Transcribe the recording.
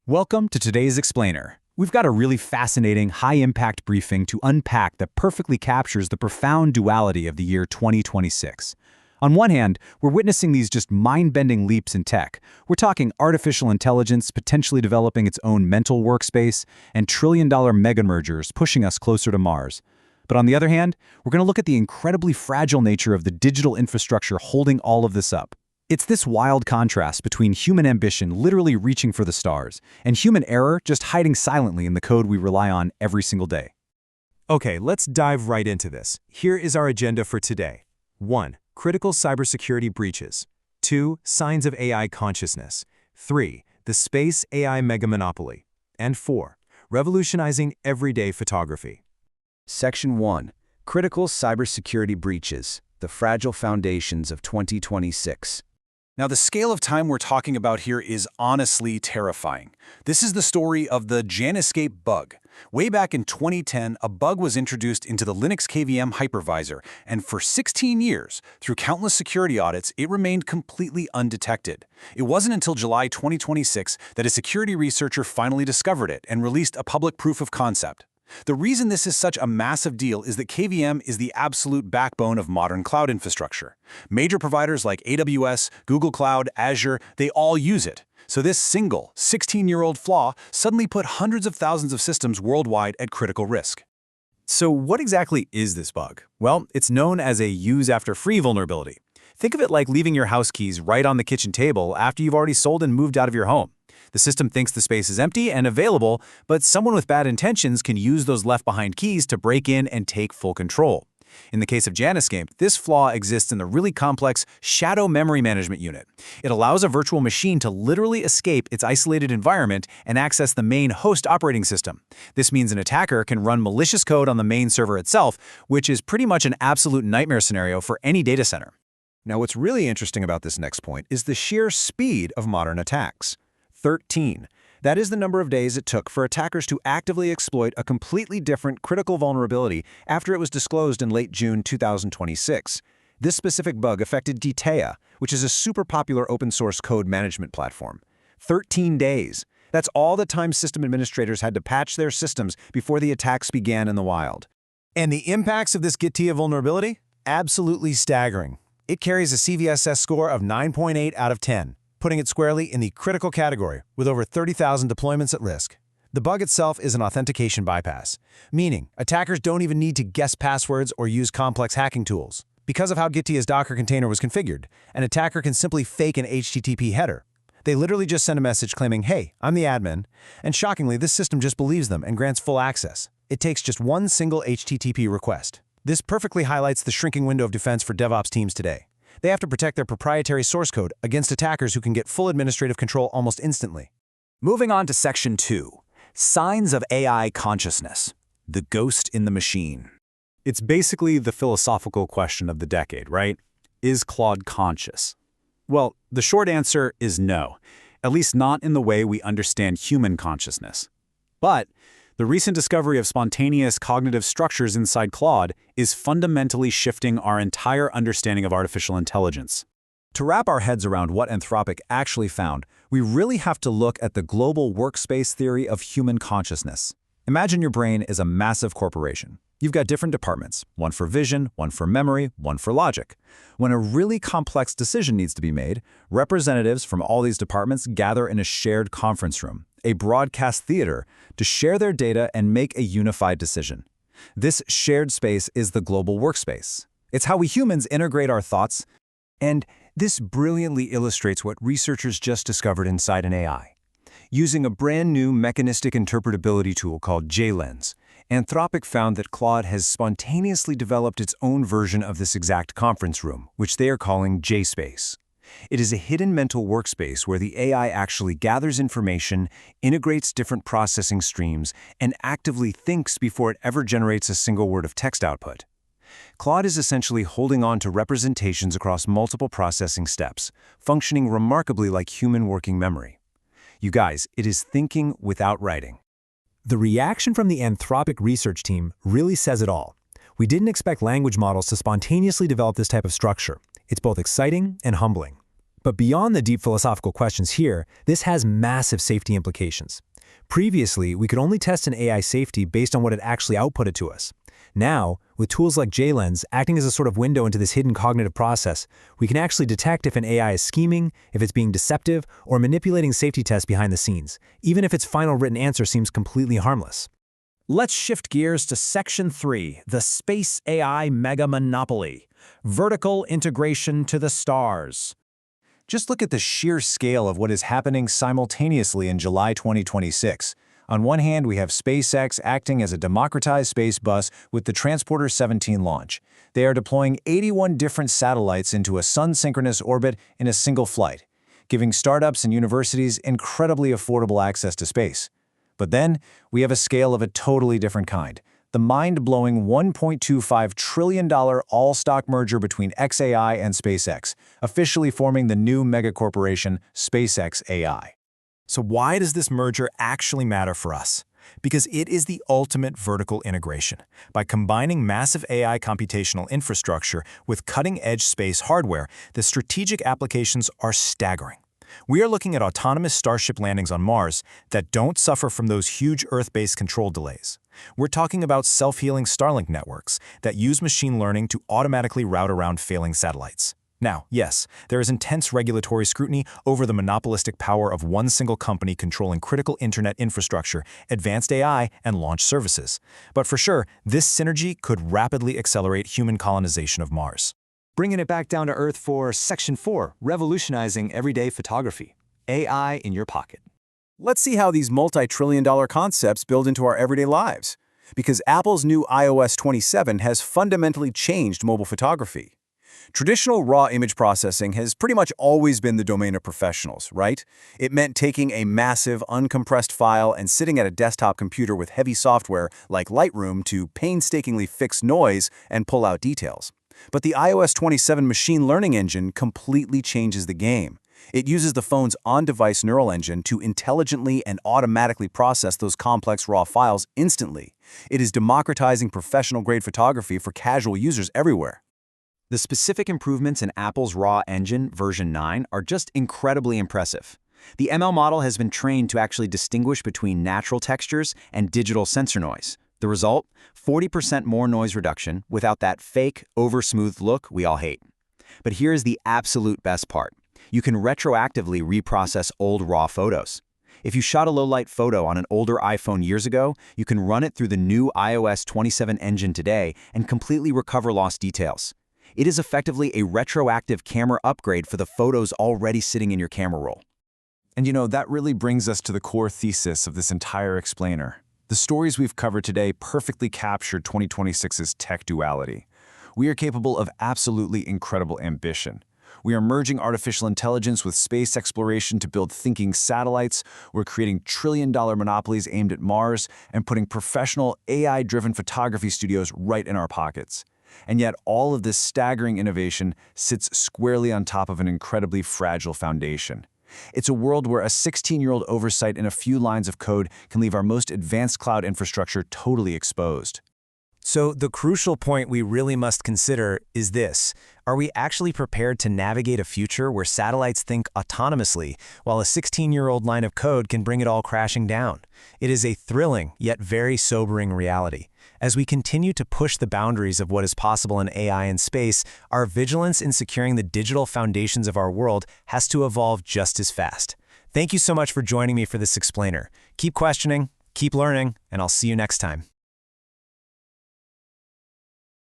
Welcome to today's Explainer. We've got a really fascinating, high-impact briefing to unpack that perfectly captures the profound duality of the year 2026. On one hand, we're witnessing these just mind-bending leaps in tech. We're talking artificial intelligence potentially developing its own mental workspace and trillion-dollar mega-mergers pushing us closer to Mars. But on the other hand, we're going to look at the incredibly fragile nature of the digital infrastructure holding all of this up. It's this wild contrast between human ambition literally reaching for the stars and human error just hiding silently in the code we rely on every single day. Okay, let's dive right into this. Here is our agenda for today. 1. Critical cybersecurity breaches. 2. Signs of AI consciousness. 3. The space AI mega-monopoly. And 4. Revolutionizing everyday photography. Section 1. Critical cybersecurity breaches, the fragile foundations of 2026. Now, the scale of time we're talking about here is honestly terrifying. This is the story of the JanEscape bug. Way back in 2010, a bug was introduced into the Linux KVM hypervisor, and for 16 years, through countless security audits, it remained completely undetected. It wasn't until July 2026 that a security researcher finally discovered it and released a public proof of concept. The reason this is such a massive deal is that KVM is the absolute backbone of modern cloud infrastructure. Major providers like AWS, Google Cloud, Azure, they all use it. So this single, 16-year-old flaw suddenly put hundreds of thousands of systems worldwide at critical risk. So what exactly is this bug? Well, it's known as a use-after-free vulnerability. Think of it like leaving your house keys right on the kitchen table after you've already sold and moved out of your home. The system thinks the space is empty and available, but someone with bad intentions can use those left-behind keys to break in and take full control. In the case of JanEscape, this flaw exists in the really complex Shadow Memory Management Unit. It allows a virtual machine to literally escape its isolated environment and access the main host operating system. This means an attacker can run malicious code on the main server itself, which is pretty much an absolute nightmare scenario for any data center. Now, what's really interesting about this next point is the sheer speed of modern attacks. 13. That is the number of days it took for attackers to actively exploit a completely different critical vulnerability after it was disclosed in late June 2026. This specific bug affected Gitea, which is a super popular open-source code management platform. 13 days. That's all the time system administrators had to patch their systems before the attacks began in the wild. And the impacts of this Gitea vulnerability? Absolutely staggering. It carries a CVSS score of 9.8 out of 10. Putting it squarely in the critical category, with over 30,000 deployments at risk. The bug itself is an authentication bypass, meaning attackers don't even need to guess passwords or use complex hacking tools. Because of how Gitea's Docker container was configured, an attacker can simply fake an HTTP header. They literally just send a message claiming, "Hey, I'm the admin," and shockingly, this system just believes them and grants full access. It takes just one single HTTP request. This perfectly highlights the shrinking window of defense for DevOps teams today. They have to protect their proprietary source code against attackers who can get full administrative control almost instantly. Moving on to Section 2. Signs of AI consciousness. The ghost in the machine. It's basically the philosophical question of the decade, right? Is Claude conscious? Well, the short answer is no, at least not in the way we understand human consciousness. But the recent discovery of spontaneous cognitive structures inside Claude is fundamentally shifting our entire understanding of artificial intelligence. To wrap our heads around what Anthropic actually found, we really have to look at the global workspace theory of human consciousness. Imagine your brain is a massive corporation. You've got different departments, one for vision, one for memory, one for logic. When a really complex decision needs to be made, representatives from all these departments gather in a shared conference room, a broadcast theater, to share their data and make a unified decision. This shared space is the global workspace. It's how we humans integrate our thoughts, and this brilliantly illustrates what researchers just discovered inside an AI. Using a brand new mechanistic interpretability tool called JLens, Anthropic found that Claude has spontaneously developed its own version of this exact conference room, which they are calling JSpace. It is a hidden mental workspace where the AI actually gathers information, integrates different processing streams, and actively thinks before it ever generates a single word of text output. Claude is essentially holding on to representations across multiple processing steps, functioning remarkably like human working memory. You guys, it is thinking without writing. The reaction from the Anthropic research team really says it all. We didn't expect language models to spontaneously develop this type of structure. It's both exciting and humbling. But beyond the deep philosophical questions here, this has massive safety implications. Previously, we could only test an AI safety based on what it actually outputted to us. Now, with tools like JLens acting as a sort of window into this hidden cognitive process, we can actually detect if an AI is scheming, if it's being deceptive, or manipulating safety tests behind the scenes, even if its final written answer seems completely harmless. Let's shift gears to Section 3, the Space AI Mega Monopoly. Vertical integration to the stars. Just look at the sheer scale of what is happening simultaneously in July 2026. On one hand, we have SpaceX acting as a democratized space bus with the Transporter 17 launch. They are deploying 81 different satellites into a sun-synchronous orbit in a single flight, giving startups and universities incredibly affordable access to space. But then, we have a scale of a totally different kind. The mind-blowing $1.25 trillion all-stock merger between xAI and SpaceX, officially forming the new megacorporation SpaceX AI. So why does this merger actually matter for us? Because it is the ultimate vertical integration. By combining massive AI computational infrastructure with cutting-edge space hardware, the strategic applications are staggering. We are looking at autonomous Starship landings on Mars that don't suffer from those huge Earth-based control delays. We're talking about self-healing Starlink networks that use machine learning to automatically route around failing satellites. Now, yes, there is intense regulatory scrutiny over the monopolistic power of one single company controlling critical internet infrastructure, advanced AI, and launch services. But for sure, this synergy could rapidly accelerate human colonization of Mars. Bringing it back down to Earth for Section 4, revolutionizing everyday photography. AI in your pocket. Let's see how these multi-trillion-dollar concepts build into our everyday lives. Because Apple's new iOS 27 has fundamentally changed mobile photography. Traditional raw image processing has pretty much always been the domain of professionals, right? It meant taking a massive, uncompressed file and sitting at a desktop computer with heavy software like Lightroom to painstakingly fix noise and pull out details. But the iOS 27 machine learning engine completely changes the game. It uses the phone's on-device neural engine to intelligently and automatically process those complex raw files instantly. It is democratizing professional-grade photography for casual users everywhere. The specific improvements in Apple's RAW engine version 9 are just incredibly impressive. The ML model has been trained to actually distinguish between natural textures and digital sensor noise. The result? 40% more noise reduction without that fake, over-smoothed look we all hate. But here's the absolute best part. You can retroactively reprocess old RAW photos. If you shot a low-light photo on an older iPhone years ago, you can run it through the new iOS 27 engine today and completely recover lost details. It is effectively a retroactive camera upgrade for the photos already sitting in your camera roll. And that really brings us to the core thesis of this entire explainer. The stories we've covered today perfectly captured 2026's tech duality. We are capable of absolutely incredible ambition. We are merging artificial intelligence with space exploration to build thinking satellites. We're creating trillion-dollar monopolies aimed at Mars and putting professional AI-driven photography studios right in our pockets. And yet all of this staggering innovation sits squarely on top of an incredibly fragile foundation. It's a world where a 16-year-old oversight in a few lines of code can leave our most advanced cloud infrastructure totally exposed. So the crucial point we really must consider is this. Are we actually prepared to navigate a future where satellites think autonomously, while a 16-year-old line of code can bring it all crashing down? It is a thrilling, yet very sobering reality. As we continue to push the boundaries of what is possible in AI and space, our vigilance in securing the digital foundations of our world has to evolve just as fast. Thank you so much for joining me for this explainer. Keep questioning, keep learning, and I'll see you next time.